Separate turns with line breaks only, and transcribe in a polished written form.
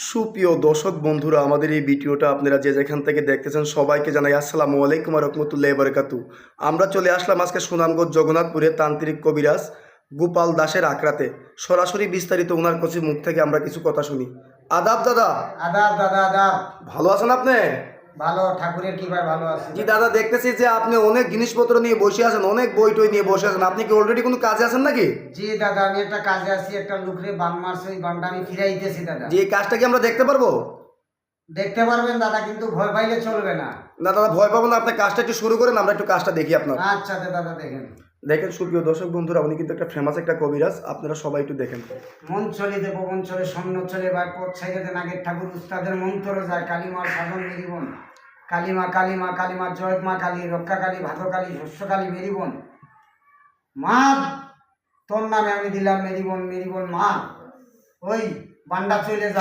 সুপ্রিয় দর্শক বন্ধুরা, আমাদের এই ভিডিওটা আপনারা যে যেখান থেকে দেখতেছেন সবাইকে জানাই আসসালামু আলাইকুম রহমতুল্লাহ বারকাতু। আমরা চলে আসলাম আজকে সুনামগঞ্জ জগন্নাথপুরে তান্ত্রিক কবিরাজ গোপাল দাসের আখড়াতে। সরাসরি বিস্তারিত ওনার কাছে মুখ থেকে আমরা কিছু কথা শুনি। আদাব দাদা।
আদাব দাদা, আদাব।
ভালো আছেন আপনি?
ভালো, ঠাকুরের কৃপায় ভালো আছি।
জি দাদা, দেখতেছি যে আপনি অনেক জিনিসপত্র নিয়ে বসে আছেন, অনেক বই টই নিয়ে বসে আছেন। আপনি কি অলরেডি কোনো কাজে আছেন নাকি?
জি দাদা, আমি একটা কাজে আছি, একটা লোকরে বান মারছে, ওই বানটা আমি ফিরাইতেছি দাদা।
যে এই কাজটা কি আমরা দেখতে পারবো?
দেখতে পারবেন দাদা, কিন্তু ভয় পাইলে চলবে না।
না দাদা, ভয় পাবো না, আপনি কাজটা একটু শুরু করেন, আমরা একটু কাজটা দেখি আপনার।
আচ্ছা দাদা, দেখেন।
দেখেন সুপ্রিয় দর্শক বন্ধুরা, উনি কিন্তু একটা ফেমাস একটা কবিরাজ, আপনারা সবাই একটু দেখেন।
মন চলিতে পবন চলে, স্বর্ণ চলে বা পথ ছাইতে নাগের ঠাকুর উস্তাদের মন্ত্র যায়, কালিমার সাধন মেরিবন, কালিমা কালিমা কালিমা জয় মা কালী, রক্ষা কালী, ভাত কালী, শস্য কালী, মেরিবন মা, তোর নামে আমি দিলাম মেরিবন, মেরিবন মা, ওই বান্ডা চলে যাবে।